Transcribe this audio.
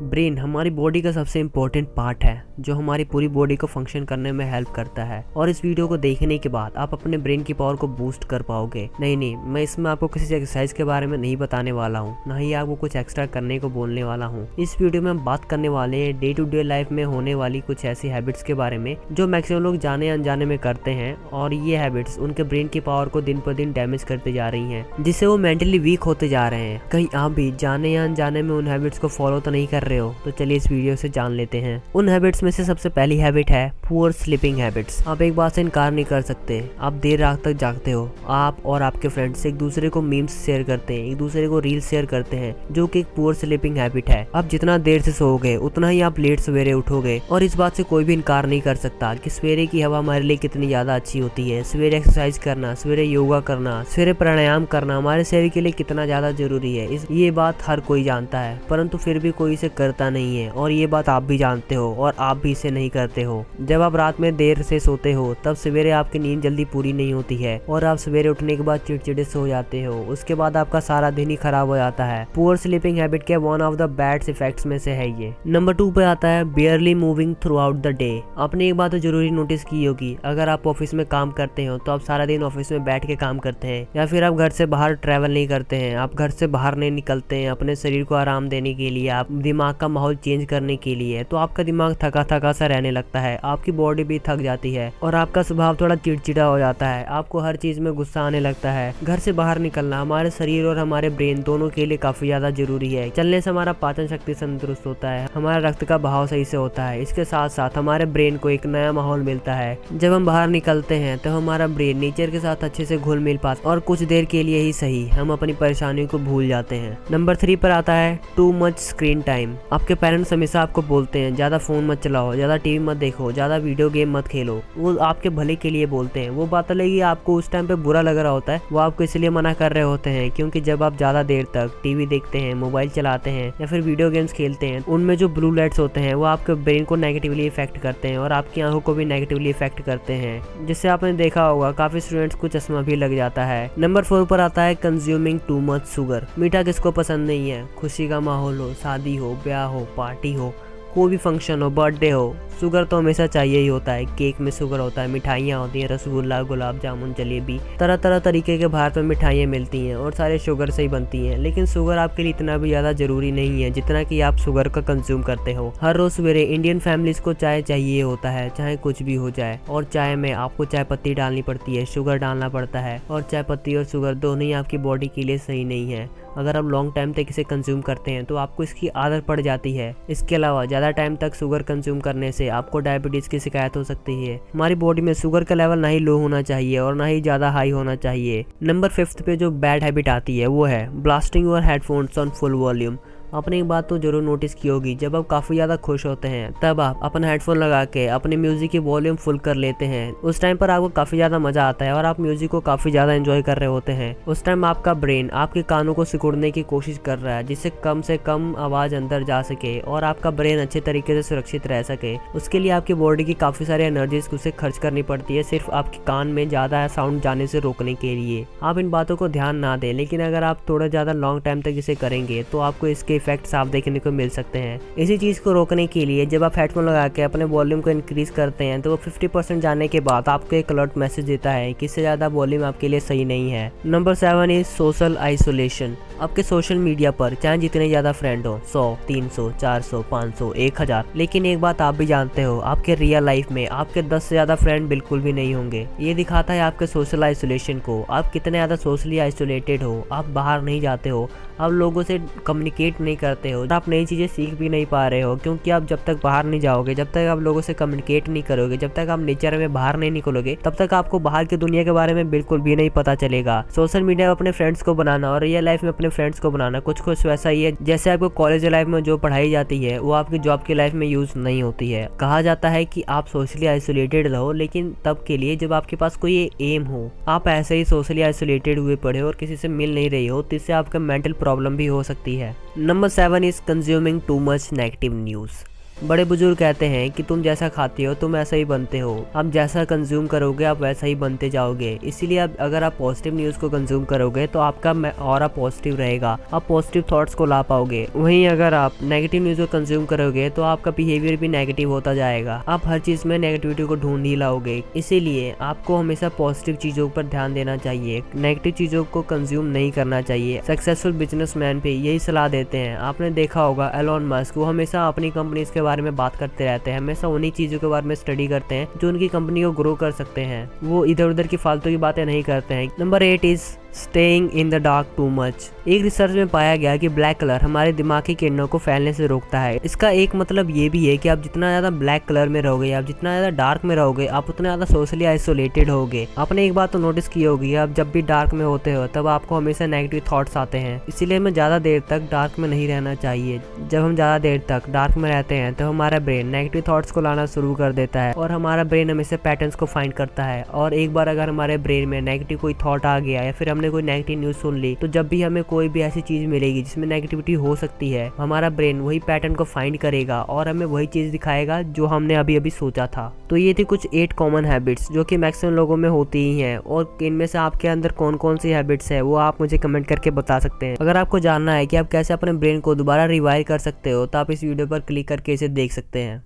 Brain हमारी body का सबसे इम्पोर्टेंट पार्ट है जो हमारी पूरी बॉडी को फंक्शन करने में हेल्प करता है। और इस वीडियो को देखने के बाद आप अपने ब्रेन की पावर को बूस्ट कर पाओगे। नहीं, मैं इसमें आपको किसी एक्सरसाइज के बारे में नहीं बताने वाला हूँ, ना ही आपको कुछ एक्स्ट्रा करने को बोलने वाला हूँ। इस वीडियो में हम बात करने वाले हैं डे टू डे लाइफ में होने वाली कुछ ऐसी हैबिट्स के बारे में जो मैक्सिमम लोग जाने अनजाने में करते हैं, और ये हैबिट्स उनके ब्रेन की पावर को दिन पर दिन डैमेज करते जा रही हैं, जिससे वो मेंटली वीक होते जा रहे हैं। कहीं आप भी जाने या अनजाने में उन हैबिट्स को फॉलो तो नहीं कर रहे हो? तो चलिए इस वीडियो से जान लेते हैं। उन हैबिट्स में से सबसे पहली हैबिट है पुअर स्लीपिंग हैबिट्स। आप एक बात से इनकार नहीं कर सकते, आप देर रात तक जागते हो। आप और आपके फ्रेंड्स एक दूसरे को मीम्स शेयर करते हैं, एक दूसरे को रील्स शेयर करते हैं, जो कि एक पुअर स्लीपिंग हैबिट है। आप जितना देर से सोओगे उतना ही आप लेट सवेरे उठोगे। और इस बात से कोई भी इनकार नहीं कर सकता कि सवेरे की हवा हमारे लिए कितनी ज्यादा अच्छी होती है। सवेरे एक्सरसाइज करना, सवेरे योगा करना, सवेरे प्राणायाम करना हमारे शरीर के लिए कितना ज्यादा जरूरी है, ये बात हर कोई जानता है, परंतु फिर भी कोई इसे करता नहीं है। और ये बात आप भी जानते हो और आप भी इसे नहीं करते हो। जब आप रात में देर से सोते हो तब सवेरे आपकी नींद जल्दी पूरी नहीं होती है और आप सवेरे उठने के बाद चिड़चिड़े सो जाते हो। उसके बाद आपका सारा दिन ही खराब हो जाता है। पुअर स्लीपिंग हैबिट के one of the bad effects में से है ये। नंबर 2 पे आता है बेयरली moving through out the day. आपने एक बात तो जरूरी नोटिस की होगी, अगर आप ऑफिस में काम करते हो तो आप सारा दिन ऑफिस में बैठ के काम करते हैं, या फिर आप घर से बाहर ट्रैवल नहीं करते हैं, आप घर से बाहर नहीं निकलते हैं अपने शरीर को आराम देने के लिए, आप दिमाग का माहौल चेंज करने के लिए, तो आपका दिमाग थका थका सा रहने लगता है, आपकी बॉडी भी थक जाती है और आपका स्वभाव थोड़ा चिड़चिड़ा हो जाता है। आपको हर चीज में गुस्सा आने लगता है। घर से बाहर निकलना हमारे शरीर और हमारे ब्रेन दोनों के लिए काफी ज्यादा जरूरी है। चलने से हमारा पाचन शक्ति तंदुरुस्त होता है, हमारा रक्त का बहाव सही से होता है। इसके साथ साथ हमारे ब्रेन को एक नया माहौल मिलता है। जब हम बाहर निकलते हैं तो हमारा ब्रेन नेचर के साथ अच्छे से घुल मिल पाता और कुछ देर के लिए ही सही हम अपनी परेशानियों को भूल जाते हैं। नंबर 3 पर आता है टू मच स्क्रीन टाइम। आपके पेरेंट्स हमेशा आपको बोलते हैं ज्यादा फोन मत चलाओ, ज्यादा टीवी मत देखो, ज्यादा वीडियो गेम मत खेलो। वो आपके भले के लिए बोलते हैं। वो बात अलग है, आपको उस टाइम पे बुरा लग रहा होता है, वो आपको इसलिए मना कर रहे होते हैं क्योंकि जब आप ज्यादा देर तक टीवी देखते हैं, मोबाइल चलाते हैं या फिर वीडियो गेम्स खेलते हैं, उनमें जो ब्लू लाइट्स होते हैं वो आपके ब्रेन को नेगेटिवली इफेक्ट करते हैं और आपकी आंखों को भी नेगेटिवली इफेक्ट करते हैं, जिससे आपने देखा होगा काफी स्टूडेंट्स को चश्मा भी लग जाता है। नंबर 4 पर आता है कंज्यूमिंग टू मच शुगर। मीठा किसको पसंद नहीं है? खुशी का माहौल हो, शादी हो, ब्याह हो, पार्टी हो, कोई भी फंक्शन हो, बर्थडे हो, शुगर तो हमेशा चाहिए ही होता है। केक में शुगर होता है, मिठाइयाँ होती हैं, रसगुल्ला, गुलाब जामुन, जलेबी, तरह तरह तरीके के भारत में मिठाइयाँ मिलती हैं और सारे शुगर से ही बनती हैं। लेकिन शुगर आपके लिए इतना भी ज़्यादा जरूरी नहीं है जितना कि आप शुगर का कंज्यूम करते हो। हर रोज सवेरे इंडियन फैमिलीज को चाय चाहिए होता है, चाहे कुछ भी हो जाए, और चाय में आपको चाय पत्ती डालनी पड़ती है, शुगर डालना पड़ता है, और चाय पत्ती और शुगर दोनों ही आपकी बॉडी के लिए सही नहीं है। अगर आप लॉन्ग टाइम तक इसे कंज्यूम करते हैं तो आपको इसकी आदत पड़ जाती है। इसके अलावा ज़्यादा टाइम तक शुगर कंज्यूम करने से आपको डायबिटीज़ की शिकायत हो सकती है। हमारी बॉडी में शुगर का लेवल ना ही लो होना चाहिए और ना ही ज़्यादा हाई होना चाहिए। नंबर 5 पे जो बैड हैबिट आती है वो है blasting your headphones on full volume. आपने एक बात तो जरूर नोटिस की होगी, जब आप काफ़ी ज़्यादा खुश होते हैं तब आप अपना हेडफोन लगा के अपने म्यूज़िक की वॉल्यूम फुल कर लेते हैं। उस टाइम पर आपको काफ़ी ज़्यादा मज़ा आता है और आप म्यूज़िक को काफ़ी ज़्यादा एंजॉय कर रहे होते हैं। उस टाइम आपका ब्रेन आपके कानों को सिकुड़ने की कोशिश कर रहा है जिससे कम से कम आवाज़ अंदर जा सके और आपका ब्रेन अच्छे तरीके से सुरक्षित रह सके। उसके लिए आपकी बॉडी की काफ़ी सारी एनर्जीज उसे खर्च करनी पड़ती है सिर्फ आपके कान में ज़्यादा साउंड जाने से रोकने के लिए। आप इन बातों को ध्यान ना दें, लेकिन अगर आप थोड़ा ज़्यादा लॉन्ग टाइम तक इसे करेंगे तो आपको इसके इफेक्ट साफ देखने को मिल सकते हैं। इसी चीज को रोकने के लिए जब आप हेडफोन लगा के अपने वॉल्यूम को इंक्रीज करते हैं तो वो 50% जाने के बाद आपको एक अलर्ट मैसेज देता है कि इससे ज्यादा वॉल्यूम आपके लिए सही नहीं है। Number 7 is social isolation. आपके सोशल मीडिया पर चाहे जितने ज्यादा फ्रेंड हो, 100, 300, 400, 500, 1000, लेकिन एक बात आप भी जानते हो, आपके रियल लाइफ में आपके 10 से ज्यादा फ्रेंड बिल्कुल भी नहीं होंगे। ये दिखाता है आपके सोशल आइसोलेशन को। आप कितने ज्यादा सोशली आइसोलेटेड हो, आप बाहर नहीं जाते हो, आप लोगों से कम्युनिकेट नहीं करते हो, आप नई चीज़ें सीख भी नहीं पा रहे हो, क्योंकि आप जब तक बाहर नहीं जाओगे, जब तक आप लोगों से कम्युनिकेट नहीं करोगे, जब तक आप नेचर में बाहर नहीं निकलोगे, तब तक आपको बाहर की दुनिया के बारे में बिल्कुल भी नहीं पता चलेगा। सोशल मीडिया में अपने फ्रेंड्स को बनाना और रियल लाइफ में अपने फ्रेंड्स को बनाना कुछ वैसा ही है जैसे आपको कॉलेज लाइफ में जो पढ़ाई जाती है वो आपकी जॉब की लाइफ में यूज नहीं होती है। कहा जाता है कि आप सोशली आइसोलेटेड रहो, लेकिन तब के लिए जब आपके पास कोई एम हो। आप ऐसे ही सोशली आइसोलेटेड हुए पड़े हो और किसी से मिल नहीं रही हो तो इससे आपका मेंटल प्रॉब्लम भी हो सकती है। Number 7 is consuming too much negative news. बड़े बुजुर्ग कहते हैं कि तुम जैसा खाते हो तुम ऐसा ही बनते हो, आप जैसा कंज्यूम करोगे आप वैसा ही बनते जाओगे। इसीलिए अगर आप पॉजिटिव न्यूज़ को कंज्यूम करोगे तो आपका ऑरा पॉजिटिव रहेगा, आप पॉजिटिव थॉट्स को ला पाओगे। वहीं अगर आप नेगेटिव न्यूज़ को कंज्यूम करोगे तो आपका बिहेवियर भी नेगेटिव होता जाएगा, आप हर चीज़ में नेगेटिविटी को ढूंढ ही लाओगे। इसीलिए आपको हमेशा पॉजिटिव चीज़ों पर ध्यान देना चाहिए, नेगेटिव चीज़ों को कंज्यूम नहीं करना चाहिए। सक्सेसफुल बिजनेसमैन भी यही सलाह देते हैं। आपने देखा होगा एलोन मस्क, वो हमेशा अपनी कंपनीज के बारे में बात करते रहते हैं, हमेशा उन्हीं चीज़ों के बारे में स्टडी करते हैं जो उनकी कंपनी को ग्रो कर सकते हैं। वो इधर उधर की फालतू की बातें नहीं करते हैं। Number 8 is staying in the dark too much. एक रिसर्च में पाया गया कि ब्लैक कलर हमारे दिमाग की किरणों को फैलने से रोकता है। इसका एक मतलब ये भी है कि आप जितना ज़्यादा ब्लैक कलर में रहोगे, आप जितना ज़्यादा डार्क में रहोगे, आप उतना ज़्यादा सोशली आइसोलेटेड होगे। आपने एक बात तो नोटिस की होगी, आप जब भी डार्क में होते हो तब आपको हमेशा नेगेटिव थॉट्स आते हैं। इसीलिए हमें ज़्यादा देर तक डार्क में नहीं रहना चाहिए। जब हम ज़्यादा देर तक डार्क में रहते हैं तो हमारा ब्रेन नेगेटिव थॉट्स को लाना शुरू कर देता है और हमारा ब्रेन हमेशा पैटर्न्स को फाइंड करता है। और एक बार अगर हमारे ब्रेन में नेगेटिव कोई थॉट आ गया या फिर हमने कोई नेगेटिव न्यूज़ सुन ली, तो जब भी हमें कोई भी ऐसी चीज मिलेगी जिसमें नेगेटिविटी हो सकती है, हमारा ब्रेन वही पैटर्न को फाइंड करेगा और हमें वही चीज दिखाएगा जो हमने अभी अभी सोचा था। तो ये थी कुछ 8 कॉमन हैबिट्स जो कि मैक्सिमम लोगों में होती ही हैं, और इनमें से आपके अंदर कौन कौन सी हैबिट्स है वो आप मुझे कमेंट करके बता सकते हैं। अगर आपको जानना है कि आप कैसे अपने ब्रेन को दोबारा रिवाइव कर सकते हो तो आप इस वीडियो पर क्लिक करके इसे देख सकते हैं।